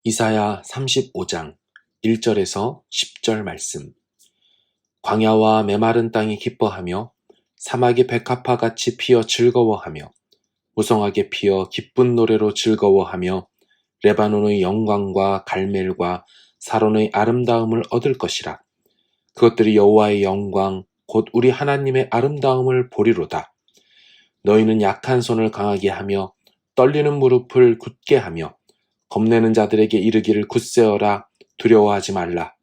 이사야 35장 1절에서 10절 말씀. 광야와 메마른 땅이 기뻐하며 사막이 백합화같이 피어 즐거워하며 무성하게 피어 기쁜 노래로 즐거워하며 레바논의 영광과 갈멜과 사론의 아름다움을 얻을 것이라. 그것들이 여호와의 영광 곧 우리 하나님의 아름다움을 보리로다. 너희는 약한 손을 강하게 하며 떨리는 무릎을 굳게 하며 겁내는 자들에게 이르기를 굳세어라, 두려워하지 말라.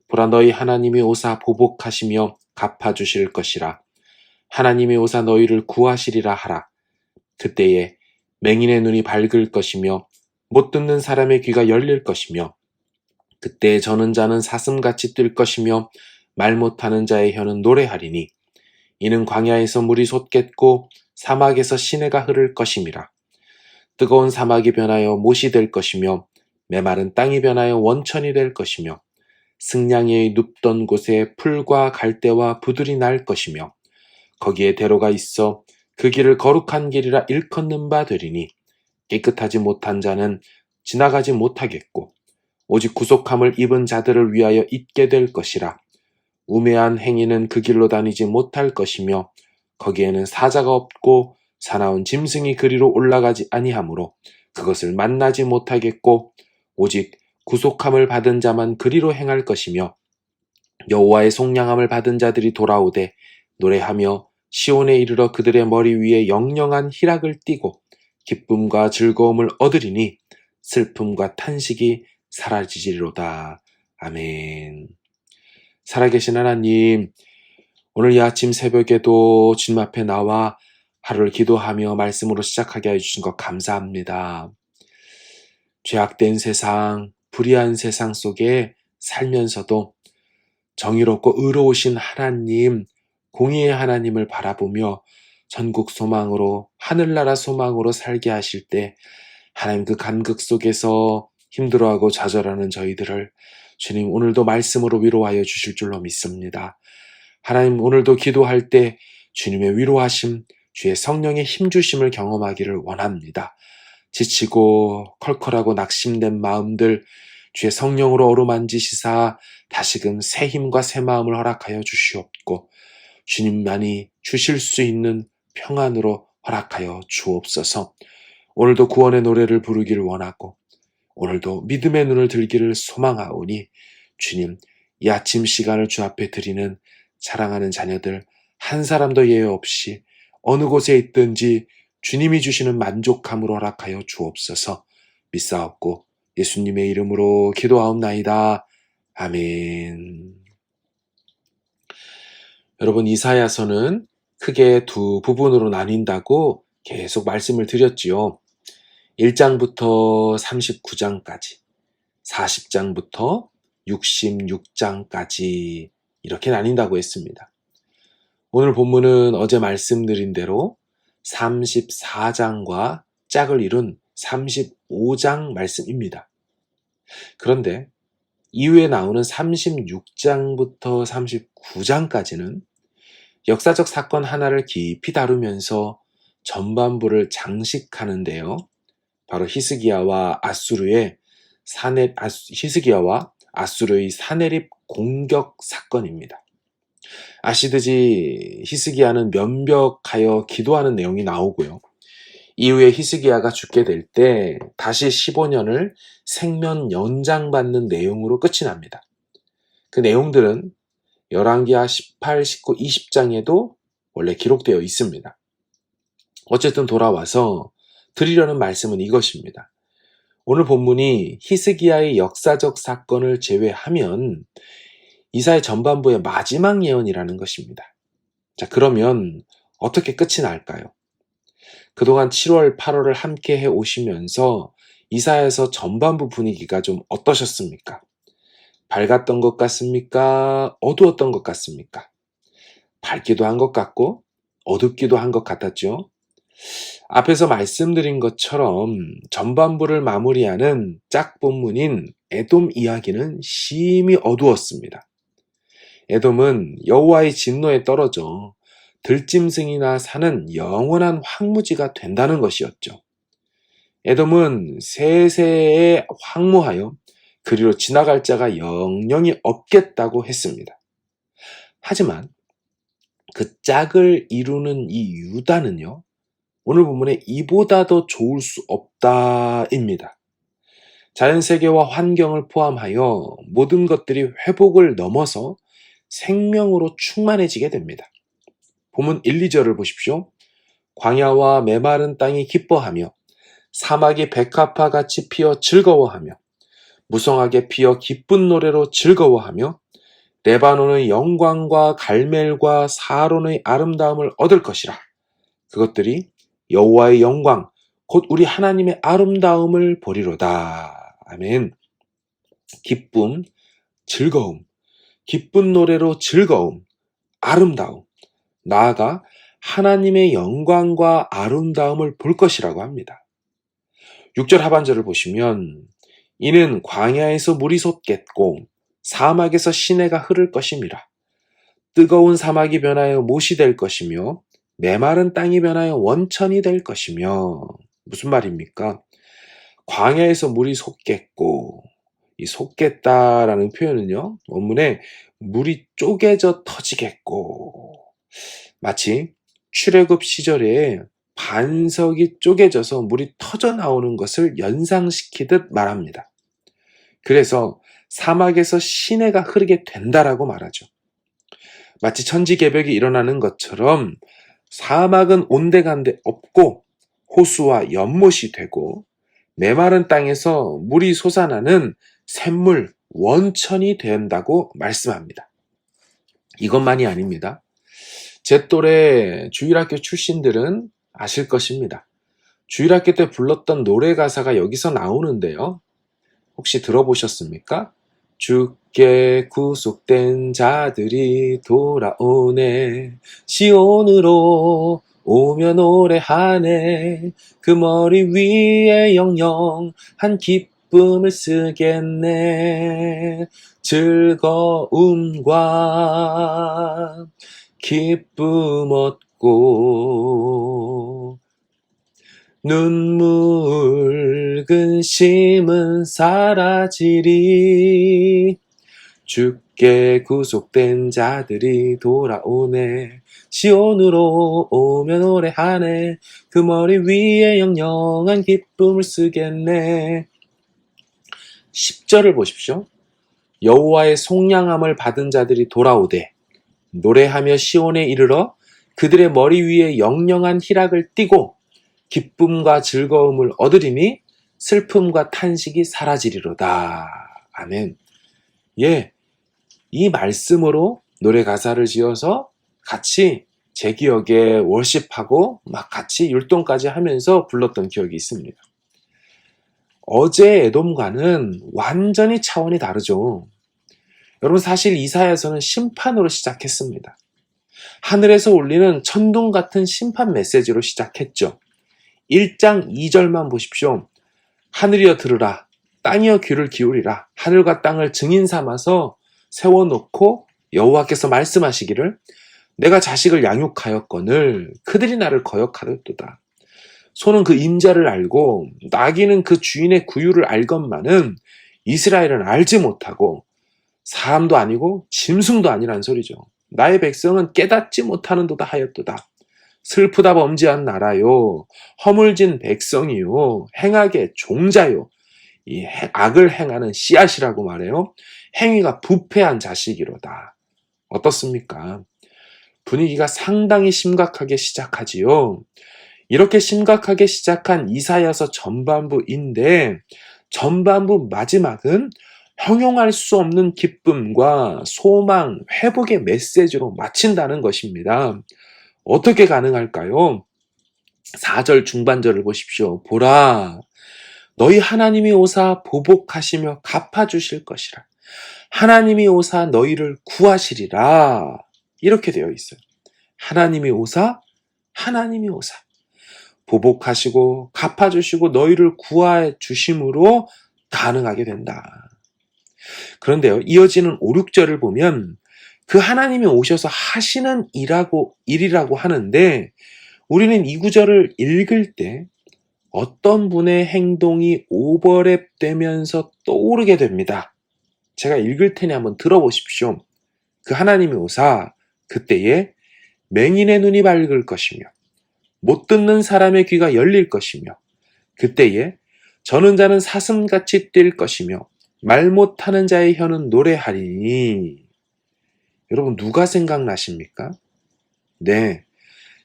보라, 너희 하나님이 오사 보복하시며 갚아주실 것이라. 하나님이 오사 너희를 구하시리라 하라. 그때에 맹인의 눈이 밝을 것이며 못 듣는 사람의 귀가 열릴 것이며 그때에 저는 자는 사슴같이 뛸 것이며 말 못하는 자의 혀는 노래하리니 이는 광야에서 물이 솟겠고 사막에서 시내가 흐를 것임이라. 뜨거운 사막이 변하여 못이 될 것이며 메마른 땅이 변하여 원천이 될 것이며 승냥이의 눕던 곳에 풀과 갈대와 부들이 날 것이며 거기에 대로가 있어 그 길을 거룩한 길이라 일컫는 바 되리니 깨끗하지 못한 자는 지나가지 못하겠고 오직 구속함을 입은 자들을 위하여 있게 될 것이라. 우매한 행위는 그 길로 다니지 못할 것이며 거기에는 사자가 없고 사나운 짐승이 그리로 올라가지 아니하므로 그것을 만나지 못하겠고 오직 구속함을 받은 자만 그리로 행할 것이며 여호와의 속량함을 받은 자들이 돌아오되 노래하며 시온에 이르러 그들의 머리 위에 영영한 희락을 띠고 기쁨과 즐거움을 얻으리니 슬픔과 탄식이 사라지리로다. 아멘. 살아계신 하나님, 오늘 이 아침 새벽에도 주님 앞에 나와 하루를 기도하며 말씀으로 시작하게 해주신 것 감사합니다. 죄악된 세상, 불의한 세상 속에 살면서도 정의롭고 의로우신 하나님, 공의의 하나님을 바라보며 전국 소망으로, 하늘나라 소망으로 살게 하실 때 하나님 그 간극 속에서 힘들어하고 좌절하는 저희들을 주님 오늘도 말씀으로 위로하여 주실 줄로 믿습니다. 하나님 오늘도 기도할 때 주님의 위로하심, 주의 성령의 힘주심을 경험하기를 원합니다. 지치고 컬컬하고 낙심된 마음들 주의 성령으로 어루만지시사 다시금 새 힘과 새 마음을 허락하여 주시옵고 주님만이 주실 수 있는 평안으로 허락하여 주옵소서. 오늘도 구원의 노래를 부르기를 원하고 오늘도 믿음의 눈을 들기를 소망하오니 주님 이 아침 시간을 주 앞에 드리는 사랑하는 자녀들 한 사람도 예외 없이 어느 곳에 있든지 주님이 주시는 만족함으로 허락하여 주옵소서. 믿사옵고 예수님의 이름으로 기도하옵나이다. 아멘. 여러분, 이사야서는 크게 두 부분으로 나뉜다고 계속 말씀을 드렸지요. 1장부터 39장까지, 40장부터 66장까지 이렇게 나뉜다고 했습니다. 오늘 본문은 어제 말씀드린 대로 34장과 짝을 이룬 35장 말씀입니다. 그런데 이후에 나오는 36장부터 39장까지는 역사적 사건 하나를 깊이 다루면서 전반부를 장식하는데요. 바로 히스기야와 아수르의 사내립 공격 사건입니다. 아시듯이 히스기야는 면벽하여 기도하는 내용이 나오고요. 이후에 히스기야가 죽게 될 때 다시 15년을 생면 연장받는 내용으로 끝이 납니다. 그 내용들은 열왕기하 18, 19, 20장에도 원래 기록되어 있습니다. 어쨌든 돌아와서 드리려는 말씀은 이것입니다. 오늘 본문이 히스기야의 역사적 사건을 제외하면 이사야 전반부의 마지막 예언이라는 것입니다. 자, 그러면 어떻게 끝이 날까요? 그동안 7월, 8월을 함께 해 오시면서 이사야서 전반부 분위기가 좀 어떠셨습니까? 밝았던 것 같습니까? 어두웠던 것 같습니까? 밝기도 한 것 같고 어둡기도 한 것 같았죠. 앞에서 말씀드린 것처럼 전반부를 마무리하는 짝 본문인 에돔 이야기는 심히 어두웠습니다. 에돔은 여호와의 진노에 떨어져 들짐승이나 사는 영원한 황무지가 된다는 것이었죠. 에돔은 세세에 황무하여 그리로 지나갈 자가 영영이 없겠다고 했습니다. 하지만 그 짝을 이루는 이 유다는요, 오늘 본문에 이보다 더 좋을 수 없다입니다. 자연세계와 환경을 포함하여 모든 것들이 회복을 넘어서 생명으로 충만해지게 됩니다. 본문 1, 2절을 보십시오. 광야와 메마른 땅이 기뻐하며 사막이 백합화같이 피어 즐거워하며 무성하게 피어 기쁜 노래로 즐거워하며 레바논의 영광과 갈멜과 사론의 아름다움을 얻을 것이라. 그것들이 여호와의 영광 곧 우리 하나님의 아름다움을 보리로다. 아멘. 기쁨, 즐거움, 기쁜 노래로 즐거움, 아름다움, 나아가 하나님의 영광과 아름다움을 볼 것이라고 합니다. 6절 하반절을 보시면 이는 광야에서 물이 솟겠고 사막에서 시내가 흐를 것임이라. 뜨거운 사막이 변하여 못이 될 것이며 메마른 땅이 변하여 원천이 될 것이며. 무슨 말입니까? 광야에서 물이 솟겠고, 이 솟겠다라는 표현은요, 원문에 물이 쪼개져 터지겠고, 마치 출애굽 시절에 반석이 쪼개져서 물이 터져 나오는 것을 연상시키듯 말합니다. 그래서 사막에서 시내가 흐르게 된다라고 말하죠. 마치 천지개벽이 일어나는 것처럼 사막은 온데간데 없고 호수와 연못이 되고 메마른 땅에서 물이 솟아나는 샘물, 원천이 된다고 말씀합니다. 이것만이 아닙니다. 제 또래 주일학교 출신들은 아실 것입니다. 주일학교 때 불렀던 노래 가사가 여기서 나오는데요. 혹시 들어보셨습니까? 주께 구속된 자들이 돌아오네. 시온으로 오며 노래하네. 그 머리 위에 영영한 기쁨을 쓰겠네. 즐거움과 기쁨 얻고 눈물 근심은 사라지리. 주께 구속된 자들이 돌아오네. 시온으로 오며 노래하네. 그 머리 위에 영영한 기쁨을 쓰겠네. 10절을 보십시오. 여호와의 속량함을 받은 자들이 돌아오되 노래하며 시온에 이르러 그들의 머리 위에 영영한 희락을 띠고 기쁨과 즐거움을 얻으리니 슬픔과 탄식이 사라지리로다. 아멘. 예, 이 말씀으로 노래 가사를 지어서 같이 제 기억에 월십하고 막 같이 율동까지 하면서 불렀던 기억이 있습니다. 어제 에돔과는 완전히 차원이 다르죠. 여러분, 사실 이사야서는 심판으로 시작했습니다. 하늘에서 울리는 천둥 같은 심판 메시지로 시작했죠. 1장 2절만 보십시오. 하늘이여 들으라, 땅이여 귀를 기울이라. 하늘과 땅을 증인 삼아서 세워놓고 여호와께서 말씀하시기를 내가 자식을 양육하였거늘 그들이 나를 거역하였도다. 소는 그 임자를 알고 나귀는 그 주인의 구유를 알건만은 이스라엘은 알지 못하고 사람도 아니고 짐승도 아니란 소리죠. 나의 백성은 깨닫지 못하는도다 하였도다. 슬프다 범죄한 나라요, 허물진 백성이요, 행악의 종자요, 이 악을 행하는 씨앗이라고 말해요. 행위가 부패한 자식이로다. 어떻습니까? 분위기가 상당히 심각하게 시작하지요. 이렇게 심각하게 시작한 이사야서 전반부인데 전반부 마지막은 형용할 수 없는 기쁨과 소망, 회복의 메시지로 마친다는 것입니다. 어떻게 가능할까요? 4절 중반절을 보십시오. 보라, 너희 하나님이 오사 보복하시며 갚아주실 것이라. 하나님이 오사 너희를 구하시리라. 이렇게 되어 있어요. 하나님이 오사 보복하시고 갚아주시고 너희를 구하여 주심으로 가능하게 된다. 그런데요, 이어지는 5, 6절을 보면 그 하나님이 오셔서 하시는 일이라고 하는데 우리는 이 구절을 읽을 때 어떤 분의 행동이 오버랩되면서 떠오르게 됩니다. 제가 읽을 테니 한번 들어보십시오. 그 하나님이 오사 그때에 맹인의 눈이 밝을 것이며 못 듣는 사람의 귀가 열릴 것이며 그때에 저는 자는 사슴같이 뛸 것이며 말 못하는 자의 혀는 노래하리니. 여러분 누가 생각나십니까? 네,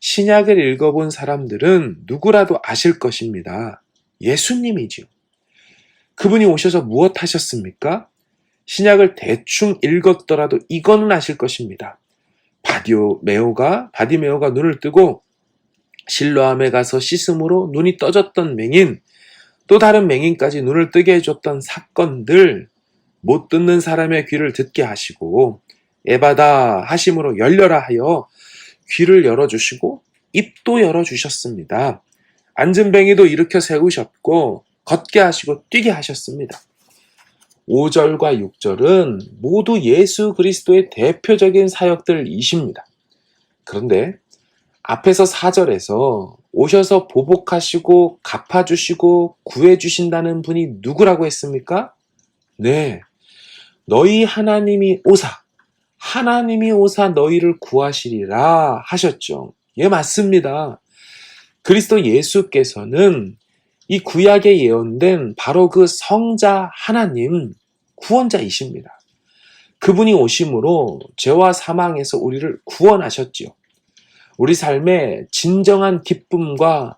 신약을 읽어본 사람들은 누구라도 아실 것입니다. 예수님이지요. 그분이 오셔서 무엇 하셨습니까? 신약을 대충 읽었더라도 이거는 아실 것입니다. 바디메오가 눈을 뜨고 실로암에 가서 씻음으로 눈이 떠졌던 맹인, 또 다른 맹인까지 눈을 뜨게 해줬던 사건들, 못 듣는 사람의 귀를 듣게 하시고 에바다 하심으로 열려라 하여 귀를 열어주시고 입도 열어주셨습니다. 앉은 뱅이도 일으켜 세우셨고 걷게 하시고 뛰게 하셨습니다. 5절과 6절은 모두 예수 그리스도의 대표적인 사역들이십니다. 그런데 앞에서 4절에서 오셔서 보복하시고 갚아주시고 구해주신다는 분이 누구라고 했습니까? 네, 너희 하나님이 오사 너희를 구하시리라 하셨죠. 예, 맞습니다. 그리스도 예수께서는 이 구약에 예언된 바로 그 성자 하나님, 구원자이십니다. 그분이 오심으로 죄와 사망에서 우리를 구원하셨지요. 우리 삶에 진정한 기쁨과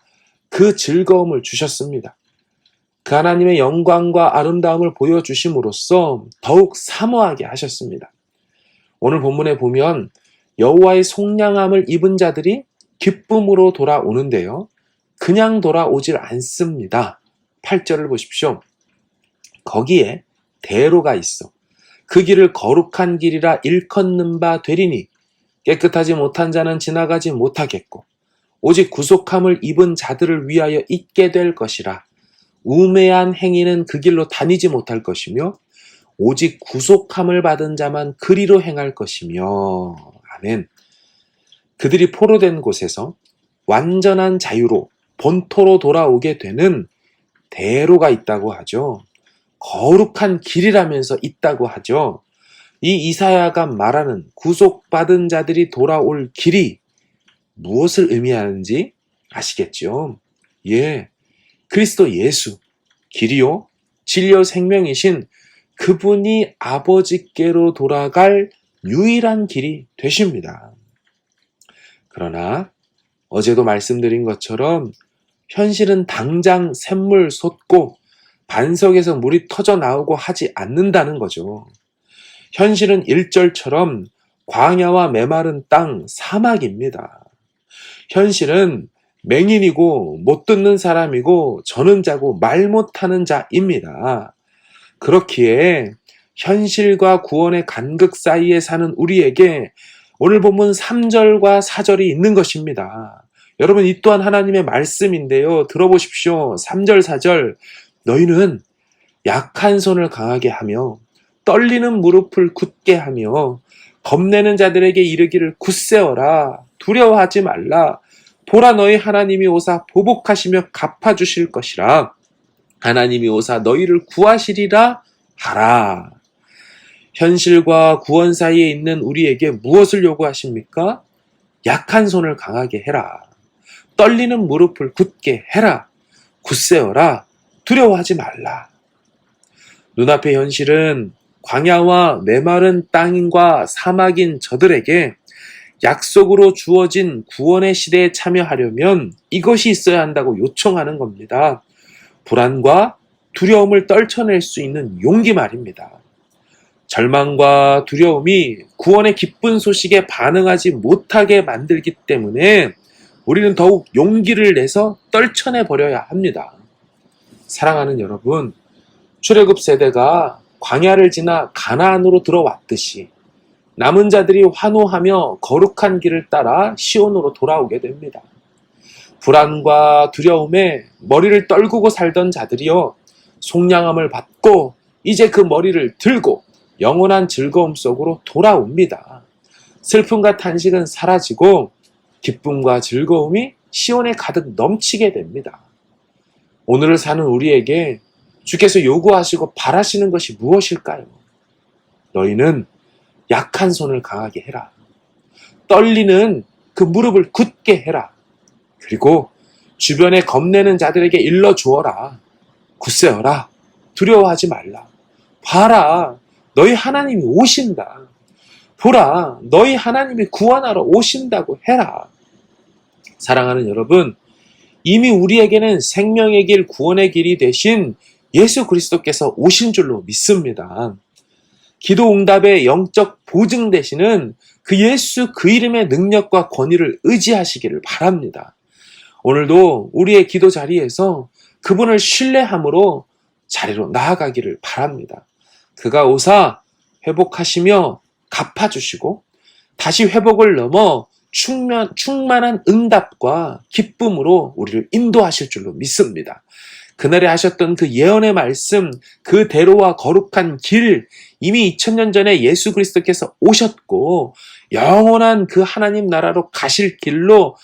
그 즐거움을 주셨습니다. 그 하나님의 영광과 아름다움을 보여주심으로써 더욱 사모하게 하셨습니다. 오늘 본문에 보면 여호와의 속량함을 입은 자들이 기쁨으로 돌아오는데요. 그냥 돌아오질 않습니다. 8절을 보십시오. 거기에 대로가 있어 그 길을 거룩한 길이라 일컫는 바 되리니 깨끗하지 못한 자는 지나가지 못하겠고 오직 구속함을 입은 자들을 위하여 있게 될 것이라. 우매한 행위는 그 길로 다니지 못할 것이며 오직 구속함을 받은 자만 그리로 행할 것이며. 아멘. 그들이 포로된 곳에서 완전한 자유로 본토로 돌아오게 되는 대로가 있다고 하죠. 거룩한 길이라면서 있다고 하죠. 이 이사야가 말하는 구속받은 자들이 돌아올 길이 무엇을 의미하는지 아시겠죠? 예, 그리스도 예수, 길이요, 진리요, 생명이신 그분이 아버지께로 돌아갈 유일한 길이 되십니다. 그러나 어제도 말씀드린 것처럼 현실은 당장 샘물 솟고 반석에서 물이 터져 나오고 하지 않는다는 거죠. 현실은 1절처럼 광야와 메마른 땅, 사막입니다. 현실은 맹인이고 못 듣는 사람이고 저는 자고 말 못하는 자입니다. 그렇기에 현실과 구원의 간극 사이에 사는 우리에게 오늘 본문 3절과 4절이 있는 것입니다. 여러분, 이 또한 하나님의 말씀인데요. 들어보십시오. 3절, 4절. 너희는 약한 손을 강하게 하며 떨리는 무릎을 굳게 하며 겁내는 자들에게 이르기를 굳세어라. 두려워하지 말라. 보라, 너희 하나님이 오사 보복하시며 갚아주실 것이라. 하나님이 오사 너희를 구하시리라 하라. 현실과 구원 사이에 있는 우리에게 무엇을 요구하십니까? 약한 손을 강하게 해라. 떨리는 무릎을 굳게 해라. 굳세어라. 두려워하지 말라. 눈앞의 현실은 광야와 메마른 땅과 사막인 저들에게 약속으로 주어진 구원의 시대에 참여하려면 이것이 있어야 한다고 요청하는 겁니다. 불안과 두려움을 떨쳐낼 수 있는 용기 말입니다. 절망과 두려움이 구원의 기쁜 소식에 반응하지 못하게 만들기 때문에 우리는 더욱 용기를 내서 떨쳐내 버려야 합니다. 사랑하는 여러분, 출애굽 세대가 광야를 지나 가나안으로 들어왔듯이 남은 자들이 환호하며 거룩한 길을 따라 시온으로 돌아오게 됩니다. 불안과 두려움에 머리를 떨구고 살던 자들이여 속량함을 받고 이제 그 머리를 들고 영원한 즐거움 속으로 돌아옵니다. 슬픔과 탄식은 사라지고 기쁨과 즐거움이 시온에 가득 넘치게 됩니다. 오늘을 사는 우리에게 주께서 요구하시고 바라시는 것이 무엇일까요? 너희는 약한 손을 강하게 해라. 떨리는 그 무릎을 굳게 해라. 그리고 주변에 겁내는 자들에게 일러주어라. 굳세어라. 두려워하지 말라. 봐라. 너희 하나님이 오신다. 보라. 너희 하나님이 구원하러 오신다고 해라. 사랑하는 여러분, 이미 우리에게는 생명의 길, 구원의 길이 되신 예수 그리스도께서 오신 줄로 믿습니다. 기도 응답의 영적 보증 되시는 그 예수 그 이름의 능력과 권위를 의지하시기를 바랍니다. 오늘도 우리의 기도 자리에서 그분을 신뢰함으로 자리로 나아가기를 바랍니다. 그가 오사 회복하시며 갚아주시고 다시 회복을 넘어 충만한 응답과 기쁨으로 우리를 인도하실 줄로 믿습니다. 그날에 하셨던 그 예언의 말씀, 그대로와 거룩한 길, 이미 2000년 전에 예수 그리스도께서 오셨고 영원한 그 하나님 나라로 가실 길로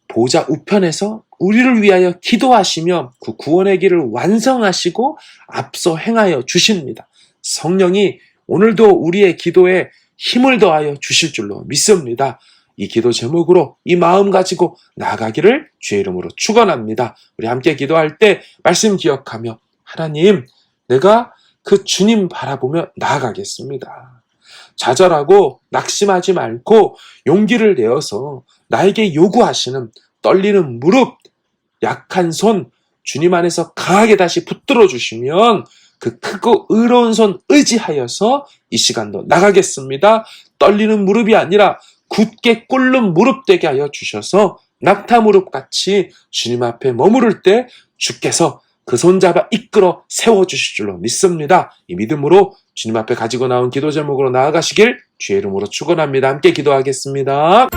보좌 우편에서 우리를 위하여 기도하시며 그 구원의 길을 완성하시고 앞서 행하여 주십니다. 성령이 오늘도 우리의 기도에 힘을 더하여 주실 줄로 믿습니다. 이 기도 제목으로 이 마음 가지고 나아가기를 주의 이름으로 축원합니다. 우리 함께 기도할 때 말씀 기억하며 하나님, 내가 그 주님 바라보며 나아가겠습니다. 좌절하고 낙심하지 말고 용기를 내어서 나에게 요구하시는 떨리는 무릎, 약한 손, 주님 안에서 강하게 다시 붙들어 주시면 그 크고 의로운 손 의지하여서 이 시간도 나가겠습니다. 떨리는 무릎이 아니라 굳게 꿇는 무릎 되게 하여 주셔서 낙타 무릎같이 주님 앞에 머무를 때 주께서 그 손잡아 이끌어 세워주실 줄로 믿습니다. 이 믿음으로 주님 앞에 가지고 나온 기도 제목으로 나아가시길 주의 이름으로 축원합니다. 함께 기도하겠습니다.